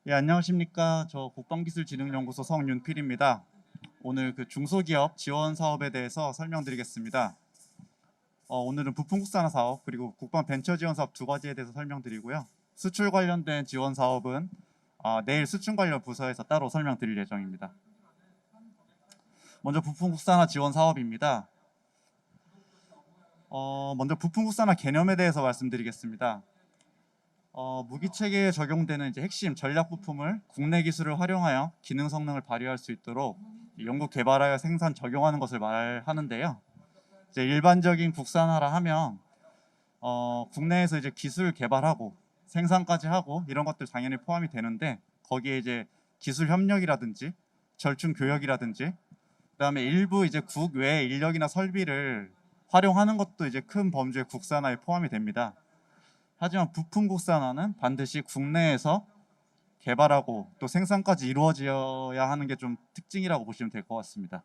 예, 안녕하십니까. 저 국방기술진흥연구소 성윤필입니다. 오늘 중소기업 지원 사업에 대해서 설명드리겠습니다. 오늘은 부품 국산화 사업 그리고 국방 벤처 지원 사업 두 가지에 대해서 설명드리고요. 수출 관련된 지원 사업은 내일 수출 관련 부서에서 따로 설명드릴 예정입니다. 먼저 부품 국산화 지원 사업입니다. 먼저 부품 국산화 개념에 대해서 말씀드리겠습니다. 무기 체계에 적용되는 핵심 전략 부품을 국내 기술을 활용하여 기능 성능을 발휘할 수 있도록 연구 개발하여 생산 적용하는 것을 말하는데요. 이제 일반적인 국산화라 하면 국내에서 이제 기술 개발하고 생산까지 하고 이런 것들 당연히 포함이 되는데, 거기에 이제 기술 협력이라든지 절충 교역이라든지 그다음에 일부 이제 국외 인력이나 설비를 활용하는 것도 이제 큰 범주의 국산화에 포함이 됩니다. 하지만 부품 국산화는 반드시 국내에서 개발하고 또 생산까지 이루어져야 하는 게 좀 특징이라고 보시면 될 것 같습니다.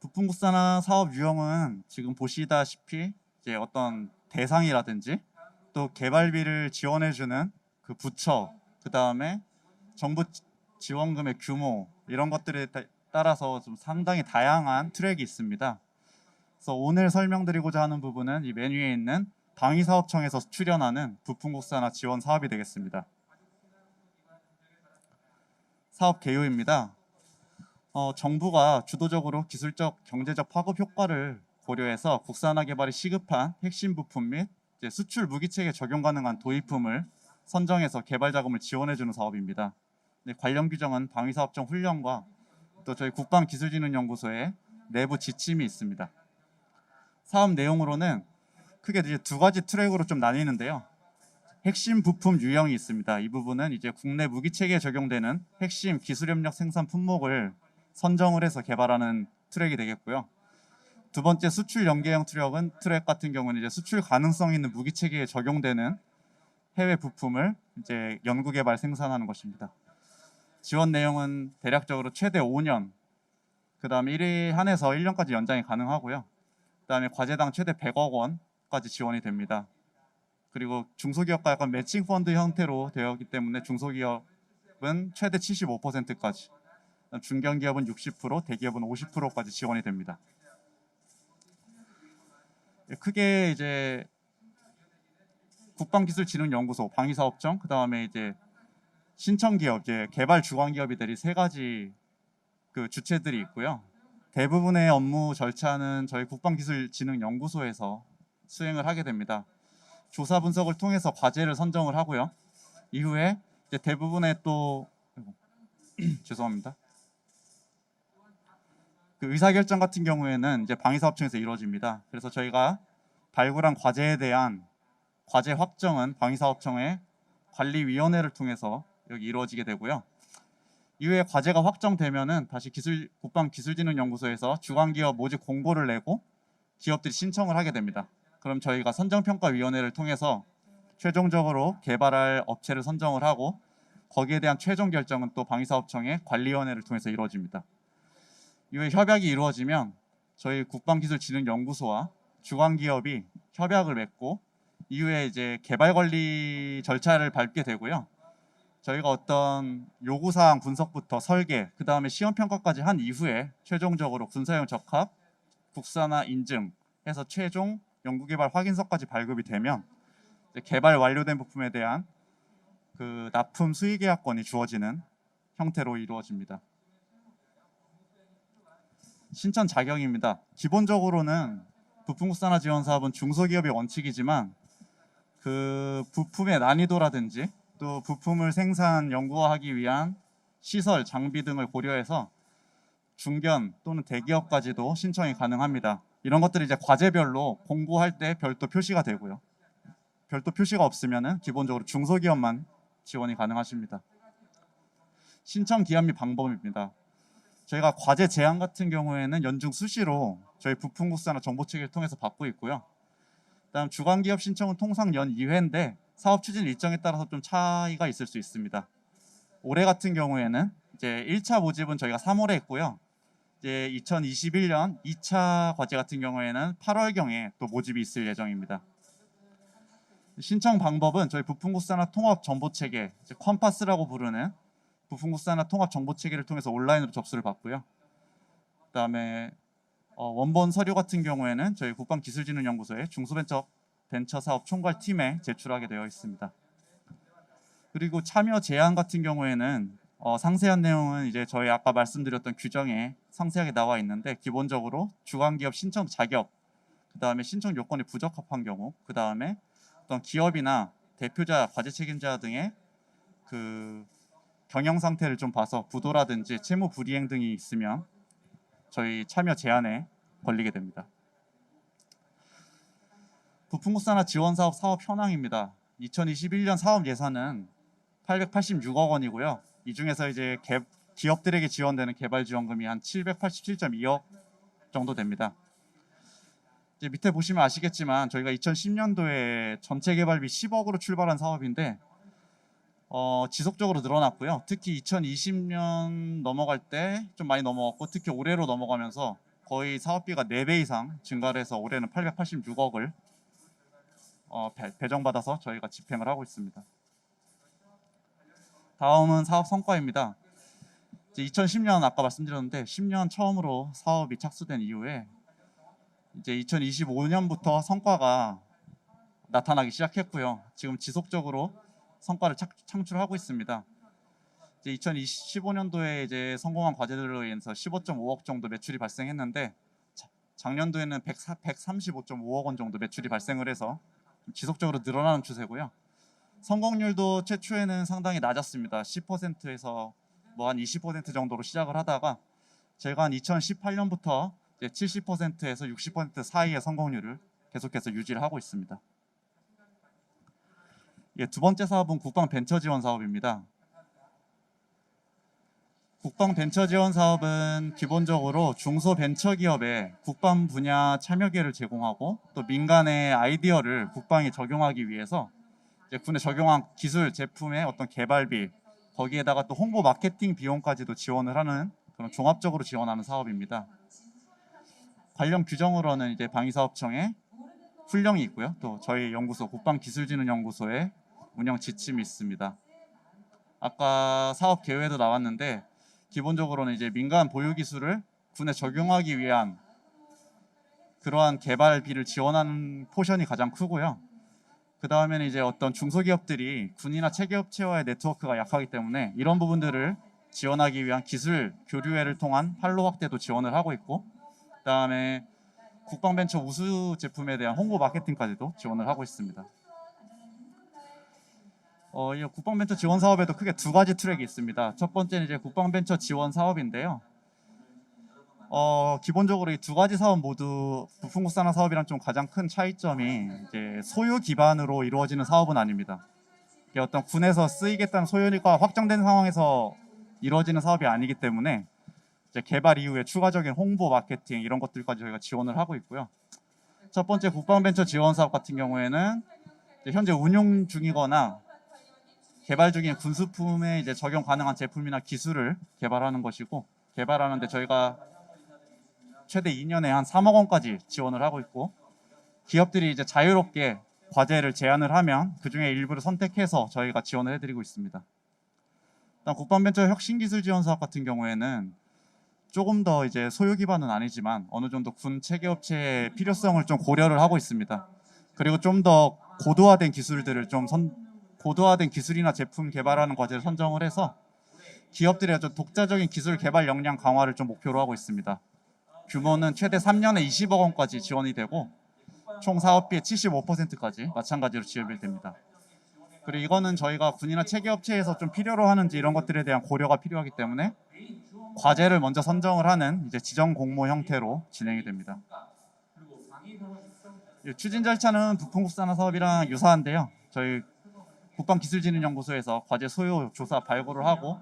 부품 국산화 사업 유형은 지금 보시다시피 이제 어떤 대상이라든지 또 개발비를 지원해주는 그 부처, 그 다음에 정부 지원금의 규모, 이런 것들에 따라서 좀 상당히 다양한 트랙이 있습니다. 그래서 오늘 설명드리고자 하는 부분은 이 메뉴에 있는 방위사업청에서 출연하는 부품 국산화 지원 사업이 되겠습니다. 사업 개요입니다. 정부가 주도적으로 기술적, 경제적 파급 효과를 고려해서 국산화 개발이 시급한 핵심 부품 및 수출 무기체계 적용 가능한 도입품을 선정해서 개발 자금을 지원해주는 사업입니다. 관련 규정은 방위사업청 훈령과 또 저희 국방기술진흥연구소의 내부 지침이 있습니다. 사업 내용으로는 크게 이제 두 가지 트랙으로 좀 나뉘는데요. 핵심 부품 유형이 있습니다. 이 부분은 이제 국내 무기 체계에 적용되는 핵심 기술 협력 생산 품목을 선정을 해서 개발하는 트랙이 되겠고요. 두 번째 수출 연계형 트랙 같은 경우는 이제 수출 가능성 있는 무기 체계에 적용되는 해외 부품을 이제 연구 개발 생산하는 것입니다. 지원 내용은 대략적으로 최대 5년, 그다음에 1회 한해서 1년까지 연장이 가능하고요. 그다음에 과제당 최대 100억 원까지 지원이 됩니다. 그리고 중소기업과 약간 매칭 펀드 형태로 되어 있기 때문에 중소기업은 최대 75%까지, 중견기업은 60%, 대기업은 50%까지 지원이 됩니다. 크게 이제 국방기술진흥연구소, 방위사업청, 그다음에 이제 신청기업, 이제 개발 주관기업이들이 세 가지 그 주체들이 있고요. 대부분의 업무 절차는 저희 국방기술진흥연구소에서 수행을 하게 됩니다. 조사 분석을 통해서 과제를 선정을 하고요. 이후에 이제 대부분의 또 죄송합니다. 그 의사결정 같은 경우에는 이제 방위사업청에서 이루어집니다. 그래서 저희가 발굴한 과제에 대한 과제 확정은 방위사업청의 관리위원회를 통해서 여기 이루어지게 되고요. 이후에 과제가 확정되면은 다시 국방기술진흥연구소에서 주관기업 모집 공고를 내고 기업들이 신청을 하게 됩니다. 그럼 저희가 선정평가위원회를 통해서 최종적으로 개발할 업체를 선정을 하고 거기에 대한 최종 결정은 또 방위사업청의 관리위원회를 통해서 이루어집니다. 이후에 협약이 이루어지면 저희 국방기술진흥연구소와 주관기업이 협약을 맺고 이후에 이제 개발관리 절차를 밟게 되고요. 저희가 어떤 요구사항 분석부터 설계, 그 다음에 시험평가까지 한 이후에 최종적으로 군사용 적합, 국산화 인증해서 최종 연구개발 확인서까지 발급이 되면 개발 완료된 부품에 대한 그 납품 수의계약권이 주어지는 형태로 이루어집니다. 신청 자격입니다. 기본적으로는 부품 국산화 지원 사업은 중소기업의 원칙이지만 그 부품의 난이도라든지 또 부품을 생산 연구하기 위한 시설, 장비 등을 고려해서 중견 또는 대기업까지도 신청이 가능합니다. 이런 것들이 이제 과제별로 공고할 때 별도 표시가 되고요. 별도 표시가 없으면은 기본적으로 중소기업만 지원이 가능하십니다. 신청 기한 및 방법입니다. 저희가 과제 제안 같은 경우에는 연중 수시로 저희 부품 국산화 정보체계를 통해서 받고 있고요. 그다음 주관기업 신청은 통상 연 2회인데 사업 추진 일정에 따라서 좀 차이가 있을 수 있습니다. 올해 같은 경우에는 이제 1차 모집은 저희가 3월에 했고요. 이제 2021년 2차 과제 같은 경우에는 8월경에 또 모집이 있을 예정입니다. 신청 방법은 저희 부품국산화 통합 정보 체계, 컴파스라고 부르는 부품국산화 통합 정보 체계를 통해서 온라인으로 접수를 받고요. 그다음에 원본 서류 같은 경우에는 저희 국방기술진흥연구소의 중소벤처 사업 총괄팀에 제출하게 되어 있습니다. 그리고 참여 제한 같은 경우에는 상세한 내용은 이제 저희 아까 말씀드렸던 규정에 상세하게 나와 있는데, 기본적으로 주관기업 신청 자격, 그다음에 신청 요건이 부적합한 경우, 그다음에 어떤 기업이나 대표자, 과제 책임자 등의 그 경영 상태를 좀 봐서 부도라든지 채무 불이행 등이 있으면 저희 참여 제한에 걸리게 됩니다. 부품국산화 지원사업 사업 현황입니다. 2021년 사업 예산은 886억 원이고요. 이 중에서 이제 기업들에게 지원되는 개발지원금이 한 787.2억 정도 됩니다. 이제 밑에 보시면 아시겠지만 저희가 2010년도에 전체 개발비 10억으로 출발한 사업인데 지속적으로 늘어났고요. 특히 2020년 넘어갈 때 좀 많이 넘어갔고, 특히 올해로 넘어가면서 거의 사업비가 4배 이상 증가를 해서 올해는 886억을 배정받아서 저희가 집행을 하고 있습니다. 다음은 사업 성과입니다. 이제 2010년 아까 말씀드렸는데 10년 처음으로 사업이 착수된 이후에 이제 2025년부터 성과가 나타나기 시작했고요. 지금 지속적으로 성과를 창출하고 있습니다. 이제 2015년도에 이제 성공한 과제들로 인해서 15.5억 정도 매출이 발생했는데, 작년도에는 135.5억 원 정도 매출이 발생을 해서 지속적으로 늘어나는 추세고요. 성공률도 최초에는 상당히 낮았습니다. 10%에서 뭐 한 20% 정도로 시작을 하다가 제가 한 2018년부터 70%에서 60% 사이의 성공률을 계속해서 유지를 하고 있습니다. 두 번째 사업은 국방 벤처 지원 사업입니다. 국방 벤처 지원 사업은 기본적으로 중소벤처기업에 국방 분야 참여 기회를 제공하고, 또 민간의 아이디어를 국방에 적용하기 위해서 이제 군에 적용한 기술 제품의 어떤 개발비, 거기에다가 또 홍보 마케팅 비용까지도 지원을 하는 그런 종합적으로 지원하는 사업입니다. 관련 규정으로는 이제 방위사업청의 훈령이 있고요. 또 저희 연구소 국방기술진흥연구소의 운영 지침이 있습니다. 아까 사업 계획에도 나왔는데, 기본적으로는 이제 민간 보유 기술을 군에 적용하기 위한 그러한 개발비를 지원하는 포션이 가장 크고요. 그 다음에는 이제 어떤 중소기업들이 군이나 체계업체와의 네트워크가 약하기 때문에 이런 부분들을 지원하기 위한 기술 교류회를 통한 판로 확대도 지원을 하고 있고, 그 다음에 국방벤처 우수 제품에 대한 홍보 마케팅까지도 지원을 하고 있습니다. 이 국방벤처 지원 사업에도 크게 두 가지 트랙이 있습니다. 첫 번째는 이제 국방벤처 지원 사업인데요. 기본적으로 이 두 가지 사업 모두 부품국산화 사업이랑 좀 가장 큰 차이점이 이제 소유 기반으로 이루어지는 사업은 아닙니다. 이게 어떤 군에서 쓰이겠다는 소유가 확정된 상황에서 이루어지는 사업이 아니기 때문에 이제 개발 이후에 추가적인 홍보 마케팅 이런 것들까지 저희가 지원을 하고 있고요. 첫 번째 국방벤처 지원 사업 같은 경우에는 현재 운용 중이거나 개발 중인 군수품에 이제 적용 가능한 제품이나 기술을 개발하는 것이고, 개발하는데 저희가 최대 2년에 한 3억 원까지 지원을 하고 있고, 기업들이 이제 자유롭게 과제를 제안을 하면 그 중에 일부를 선택해서 저희가 지원을 해드리고 있습니다. 일단 국방벤처 혁신기술 지원 사업 같은 경우에는 조금 더 이제 소유 기반은 아니지만 어느 정도 군 체계업체의 필요성을 좀 고려를 하고 있습니다. 그리고 좀 더 고도화된 기술들을 고도화된 기술이나 제품 개발하는 과제를 선정을 해서 기업들의 좀 독자적인 기술 개발 역량 강화를 좀 목표로 하고 있습니다. 규모는 최대 3년에 20억 원까지 지원이 되고, 총 사업비의 75%까지 마찬가지로 지원이 됩니다. 그리고 이거는 저희가 군이나 체계업체에서 좀 필요로 하는지 이런 것들에 대한 고려가 필요하기 때문에 과제를 먼저 선정을 하는 이제 지정 공모 형태로 진행이 됩니다. 추진 절차는 부품국산화 사업이랑 유사한데요. 저희 국방기술진흥연구소에서 과제 소요 조사 발굴을 하고,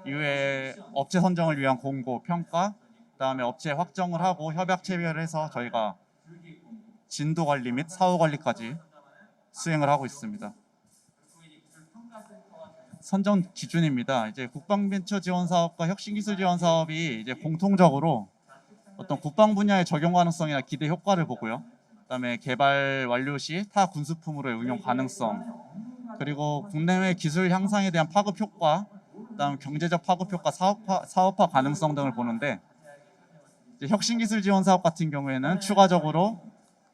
이후에 업체 선정을 위한 공고, 평가, 그다음에 업체 확정을 하고 협약 체결을 해서 저희가 진도 관리 및 사후 관리까지 수행을 하고 있습니다. 선정 기준입니다. 이제 국방벤처 지원 사업과 혁신기술 지원 사업이 이제 공통적으로 어떤 국방 분야의 적용 가능성이나 기대 효과를 보고요. 그다음에 개발 완료 시 타 군수품으로의 응용 가능성, 그리고 국내외 기술 향상에 대한 파급 효과, 그다음 경제적 파급 효과, 사업화 가능성 등을 보는데, 이제 혁신기술 지원 사업 같은 경우에는 추가적으로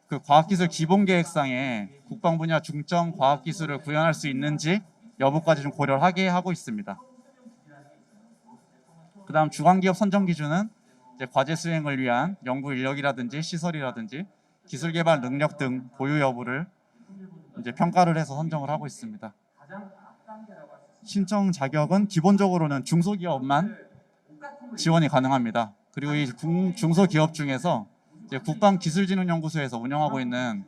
그 과학기술 기본계획상에 국방 분야 중점 과학기술을 구현할 수 있는지 여부까지 좀 고려하게 하고 있습니다. 그다음 주관기업 선정 기준은 이제 과제 수행을 위한 연구 인력이라든지 시설이라든지 기술 개발 능력 등 보유 여부를 이제 평가를 해서 선정을 하고 있습니다. 신청 자격은 기본적으로는 중소기업만 지원이 가능합니다. 그리고 이 중소기업 중에서 이제 국방기술진흥연구소에서 운영하고 있는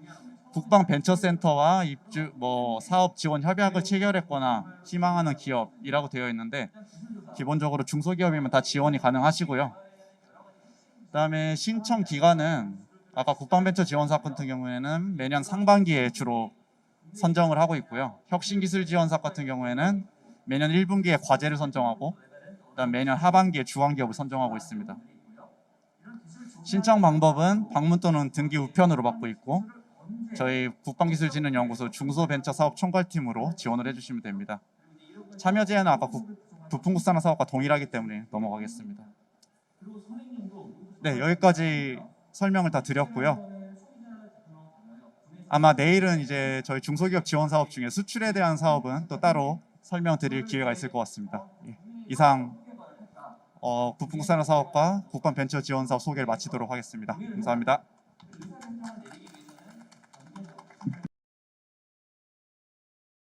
국방벤처센터와 사업 지원 협약을 체결했거나 희망하는 기업이라고 되어 있는데, 기본적으로 중소기업이면 다 지원이 가능하시고요. 그다음에 신청 기간은 아까 국방벤처 지원 사업 같은 경우에는 매년 상반기에 주로 선정을 하고 있고요. 혁신기술 지원 사업 같은 경우에는 매년 1분기에 과제를 선정하고, 그다음 매년 하반기에 주관기업을 선정하고 있습니다. 신청 방법은 방문 또는 등기 우편으로 받고 있고, 저희 국방기술진흥연구소 중소벤처사업총괄팀으로 지원을 해주시면 됩니다. 참여 제한은 아까 부품국산화 사업과 동일하기 때문에 넘어가겠습니다. 네, 여기까지 설명을 다 드렸고요. 아마 내일은 이제 저희 중소기업 지원 사업 중에 수출에 대한 사업은 또 따로 설명드릴 기회가 있을 것 같습니다. 이상 부품국산화 사업과 국방벤처 지원 사업 소개를 마치도록 하겠습니다. 감사합니다.